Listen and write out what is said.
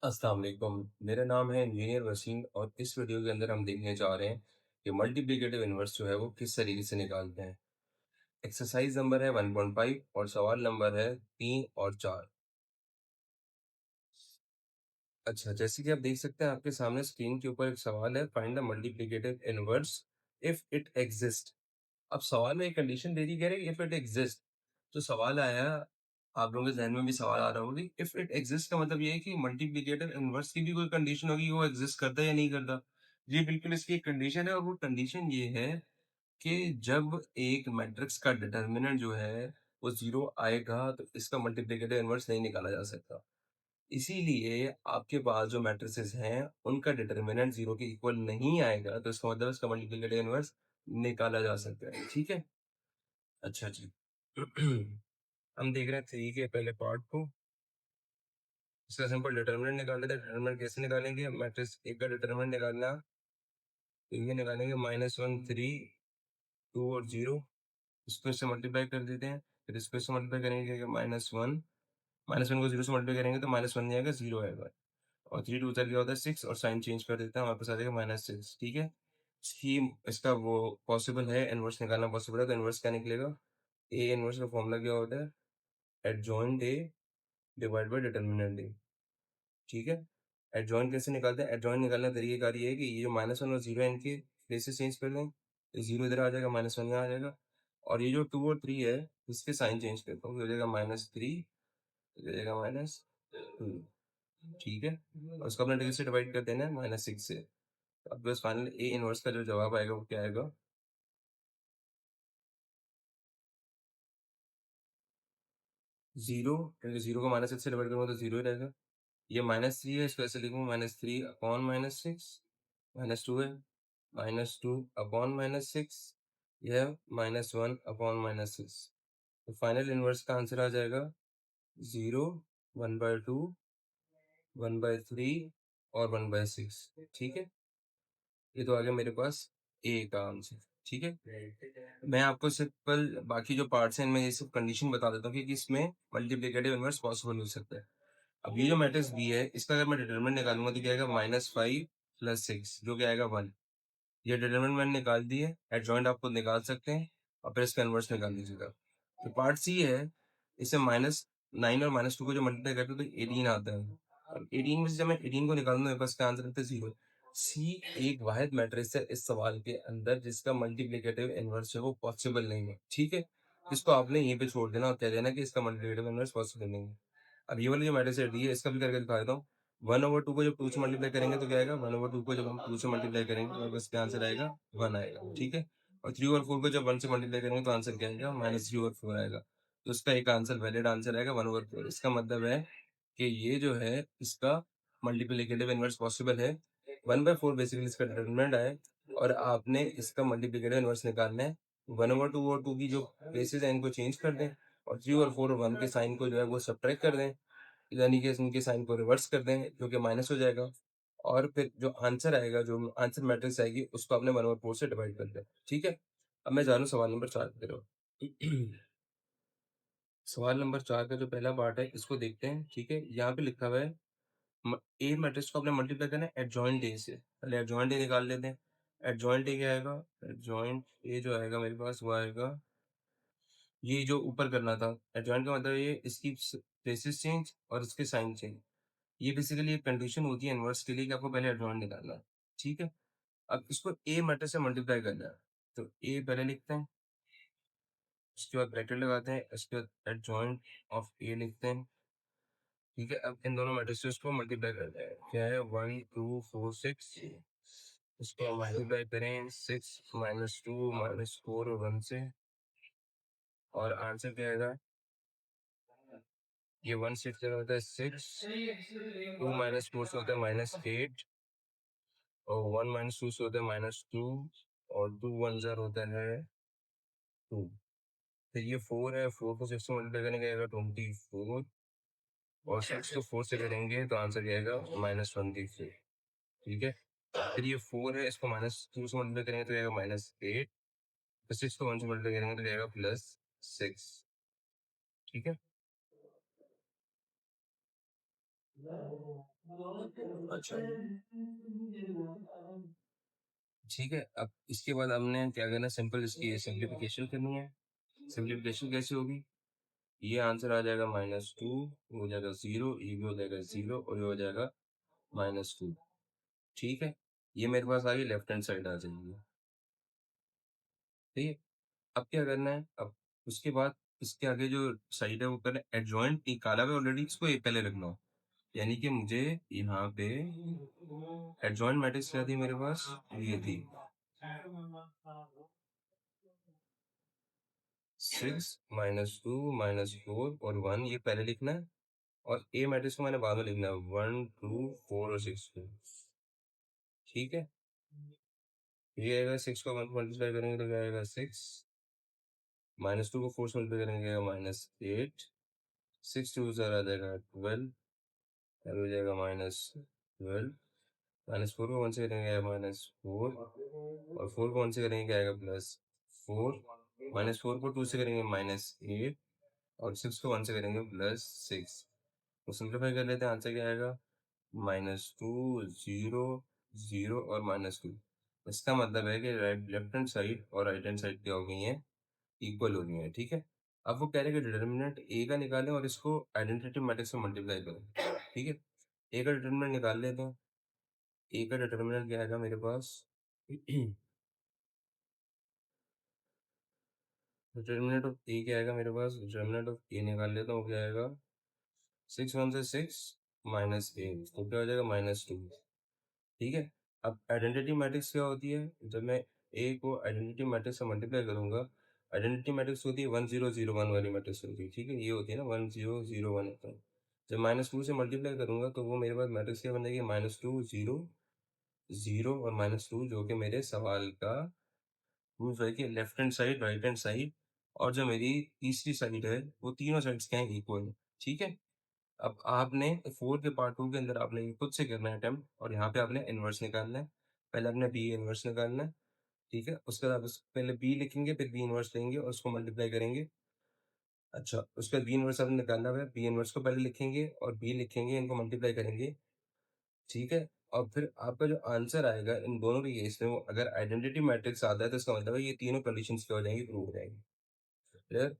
अस्सलाम वालेकुम। मेरा नाम है इंजीनियर वसीम और इस वीडियो के अंदर हम देखने जा रहे हैं कि मल्टीप्लिकेटिव इन्वर्स जो है वो किस तरीके से निकालते हैं। एक्सरसाइज नंबर है 1.5 और सवाल नंबर है 3 और 4। अच्छा, जैसे कि आप देख सकते हैं आपके सामने स्क्रीन के ऊपर एक सवाल है, find the multiplicative inverse if it exist. अब सवाल में एक कंडीशन दे दी कह रही इफ इट एग्जिस्ट। तो सवाल आया, आप लोगों के जहन में भी सवाल आ रहा होगा कि इफ इट एग्जिस्ट का मतलब ये है कि मल्टीप्लिकेटिव इनवर्स की भी कोई कंडीशन होगी, वो एग्जिस्ट करता है या नहीं करता। जी बिल्कुल, इसकी एक कंडीशन है और वो कंडीशन ये है कि जब एक मैट्रिक्स का डिटर्मिनेंट जो है वो जीरो आएगा तो इसका मल्टीप्लिकेटिव इनवर्स नहीं निकाला जा सकता। इसीलिए आपके पास जो मैट्रिसेस हैं उनका डिटर्मिनेंट जीरो के इक्वल नहीं आएगा तो इसका मतलब इसका मल्टीप्लिकेटिव इनवर्स निकाला जा सकता है। ठीक है। अच्छा जी। हम देख रहे हैं थ्री के पहले पार्ट को। इसका सिंपल डिटर्मिनेंट निकाल लेते हैं। डिटर्मिनेंट कैसे निकालेंगे, मैट्रिक्स एक का डिटर्मिनेंट निकालना तो ये निकालेंगे -1 3 2 और 0। इसको इससे मल्टीप्लाई कर देते हैं, फिर इसको इससे मल्टीप्लाई करेंगे -1। -1 को 0 से मल्टीप्लाई करेंगे तो -1 नहीं आएगा, 0 आएगा। और 3 2 क्या होता है 6 और साइन चेंज कर देते हैं, वापस आ जाएगा -6। ठीक है। इसकी इसका वो पॉसिबल है, इनवर्स निकालना पॉसिबल है तो इनवर्स क्या निकलेगा, ए इनवर्स का फॉर्मूला क्या होता है, adjoint A divide by determinant A. ठीक है। एडजॉइंट कैसे निकालते हैं, एडजॉइंट निकालने का तरीका ये है कि ये जो -1 और 0 है इनके प्लेसेस चेंज कर दें तो 0 इधर आ जाएगा, -1 यहाँ आ जाएगा। और ये जो 2 और 3 है इसके साइन चेंज करता हूँ, हो जाएगा -3, हो जाएगा -2। ठीक है। और उसको अपने डिग्री से डिवाइड कर देना है -6 से। अब बस फाइनल ए इनवर्स का जो जवाब आएगा वो क्या आएगा, 0, क्योंकि 0 को -6 से डिवाइड करूँगा तो 0 ही रहेगा। ये -3 है, इसको ऐसे लिखूँ -3 अपॉन -6, -2 है, -2 अपॉन -6, यह -1 अपॉन -6। तो फाइनल इनवर्स का आंसर आ जाएगा 0, 1/2, 1/3 और 1/6। ठीक है। ये तो आ गया मेरे पास ए का आंसर। ठीक है। मैं आपको सिंपल बाकी जो पार्ट्स हैं इनमें ये सब कंडीशन बता देता हूँ कि इसमें मल्टीप्लिकेटिव इनवर्स पॉसिबल हो सकता है। अब ये जो मैट्रिक्स बी है इसका अगर मैं डिटरमिनेंट निकालूंगा तो क्या आएगा, -5 + 6 जो क्या आएगा 1। ये डिटरमिनेंट मैंने निकाल दी है, एडजॉइंट आप खुद निकाल सकते हैं और फिर इसका इनवर्स निकाल दीजिएगा। तो पार्ट सी है, इसे -9 और -2 को जो मल्टीप्लाई करते हैं तो 18 आता है। अब 18 में से जब मैं 18 को निकालूंगा मेरे पास क्या आंसर आता है 0। सी एक वाहिद मैट्रिक्स है इस सवाल के अंदर जिसका मल्टीप्लिकेटिव इनवर्स है वो पॉसिबल नहीं है। ठीक है। इसको आपने यहीं पे छोड़ देना और कह देना कि इसका मल्टीप्लिकेटिव इनवर्स पॉसिबल नहीं है। अब ये वाली जो मैट्रिक्स है डी है इसका भी करके दिखा देता हूँ। 1/2 को जब 2 से मल्टीप्लाई करेंगे तो क्या आएगा, 1/2 को जब हम 2 से मल्टीप्लाई करेंगे तो इसका आंसर आएगा 1 आएगा। ठीक है। और 3 और 4 को जब 1 से मल्टीप्लाई करेंगे तो आंसर क्या आएगा, -3 और 4 आएगा। तो इसका एक आंसर वैलिड आंसर आएगा 1/4। इसका मतलब है कि ये जो है इसका मल्टीप्लिकेटिव इनवर्स पॉसिबल है। 1/4 बेसिकली इसका डिटरमिनेंट है और आपने इसका मल्टीप्लिकेटिव इनवर्स निकालना है। 1/2 और 2 की जो प्लेसेस हैं इनको चेंज कर दें और 3 और 4 और 1 के साइन को जो है वो सब्ट्रैक्ट कर दें, यानी कि इनके साइन को रिवर्स कर दें जो कि माइनस हो जाएगा। और फिर जो आंसर आएगा, जो आंसर मैट्रिक्स आएगी उसको आपने 1/4 से डिवाइड कर दें। ठीक है। अब मैं जा रहा हूँ सवाल नंबर 4 की तरफ। सवाल नंबर 4 का जो पहला पार्ट है इसको देखते हैं। ठीक है। यहाँ पे लिखा हुआ है ए मैट्रिक्स को आपने मल्टीप्लाई करना है एडजॉइंट ए से। पहले एडजॉइंट ए निकाल लेते हैं। एडजॉइंट ए क्या आएगा, एडजॉइंट ए जो आएगा मेरे पास वो आएगा, ये जो ऊपर करना था एडजॉइंट का मतलब ये इसकी प्लेसेस चेंज और इसके साइन चेंज। ये बेसिकली एक कंडीशन होती है इनवर्स के लिए कि आपको पहले एडजॉइंट निकालना है। ठीक है। अब इसको ए मैट्रिक्स से मल्टीप्लाई करना है तो ए पहले लिखते हैं, उसके बाद ब्रैकेट लगाते हैं, उसके बाद एडजॉइंट ऑफ ए लिखते हैं। ठीक है। अब इन दोनों मैट्रिक्स को मल्टीप्लाई करते हैं, क्या है 1 2 4 6। इसको मल्टीप्लाई करें 6 -2 -4 और 1 से, और आंसर क्या आएगा, ये 1 6 जगह होता है 6, 2 -4 से होता है -8 और 1 -2 से होता है -2 और 2 1 ज़र होता है 2। फिर ये 4 है, 4 को 6 से मल्टीप्लाई करेंगे आएगा 24 और 6 को 4 से करेंगे तो आंसर क्या आएगा -24। ठीक है। फिर ये 4 है, इसको -2 से मल्टीप्लाई करेंगे तो आएगा -8, फिर 6 को 1 से मल्टीप्लाई करेंगे तो आएगा +6। ठीक है। अच्छा, ठीक है। अब इसके बाद हमने क्या करना है, सिंपल इसकी सिंप्लीफिकेशन करनी है। सिंप्लीफिकेशन कैसे होगी? ये आंसर आ जाएगा -2, हो जाएगा 0, ये भी हो जाएगा 0 और ये हो जाएगा -2। ठीक है, ये मेरे पास आ गई, लेफ्ट हैंड साइड आ जाएगी। ठीक है, अब क्या करना है, अब उसके बाद इसके आगे जो साइड है वो पहले एडजॉइंट निकाला हुआ ऑलरेडी, इसको ये पहले रखना हो। यानी कि मुझे यहाँ पे एडजॉइंट मैट्रिक्स क्या थी मेरे पास, ये थी 6 -2 -4 और 1, ये पहले लिखना है। और ए मैट्रिक्स को मैंने बाद में लिखना है, 1 2 4 और 6 को। ठीक है, ये आएगा 6 को 1 मल्टीप्लाई करेंगे तो क्या आएगा 6, -2 को 4 से मल्टीप्लाई करेंगे -8, 6 2 सर आ जाएगा 12, हो जाएगा -12, -4 को 1 से करेंगे -4 और 4 को 1 से करेंगे क्या आएगा +4, -4 को 2 से करेंगे -8 और 6 को 1 से करेंगे +6। तो सिंप्लीफाई कर लेते हैं, आंसर क्या आएगा -2 0 0 और -2। इसका मतलब है कि लेफ्ट हैंड साइड और राइट हैंड साइड क्या हो गई हैं, इक्वल हो गई हैं। ठीक है, अब वो कह रहे हैं कि डिटर्मिनेंट ए का निकालें और इसको आइडेंटिटी मैट्रिक्स से मल्टीप्लाई करें। ठीक है, ए का डिटर्मिनेंट निकाल लेते हैं। ए का डिटर्मिनेंट क्या आएगा मेरे पास डिटर्मिनेंट ऑफ ए क्या आएगा मेरे पास, डिटर्मिनेंट ऑफ ए निकाल लेता हूँ, क्या आएगा 6 1 से 6 -8 तो क्या हो जाएगा -2। ठीक है, अब आइडेंटिटी मैट्रिक्स क्या होती है, जब मैं ए को आइडेंटिटी मैट्रिक्स से मल्टीप्लाई करूंगा, आइडेंटिटी मैट्रिक्स होती है 1 0 0 1 वाली मैट्रिक्स होती है। ठीक है, ये होती है ना 1 0 0 1 होता है। जब -2 से मल्टीप्लाई करूंगा तो वो मेरे पास मैट्रिक्स क्या बन जाएगी, -2 0 0 और -2, जो कि मेरे सवाल का प्रूफ है कि left hand side, right hand side और जो मेरी तीसरी साइड है वो तीनों साइड्स क्या है, इक्वल। ठीक है, अब आपने 4 के पार्ट 2 के अंदर आपने ये खुद से करना है अटेम्प्ट और यहाँ पे आपने इनवर्स निकालना है। पहले आपने बी इनवर्स निकालना है। ठीक है, उसके बाद पहले बी लिखेंगे, फिर बी इनवर्स लेंगे और उसको मल्टीप्लाई करेंगे। अच्छा, उसके बाद बी इनवर्स आपने निकालना है, बी इनवर्स को पहले लिखेंगे और बी लिखेंगे, इनको मल्टीप्लाई करेंगे। ठीक है, और फिर आपका जो आंसर आएगा इन दोनों के केस में, वो अगर आइडेंटिटी मैट्रिक्स आता है तो इसका मतलब है ये तीनों कंडीशंस क्या हो जाएंगी, प्रूव हो जाएंगी। क्लियर?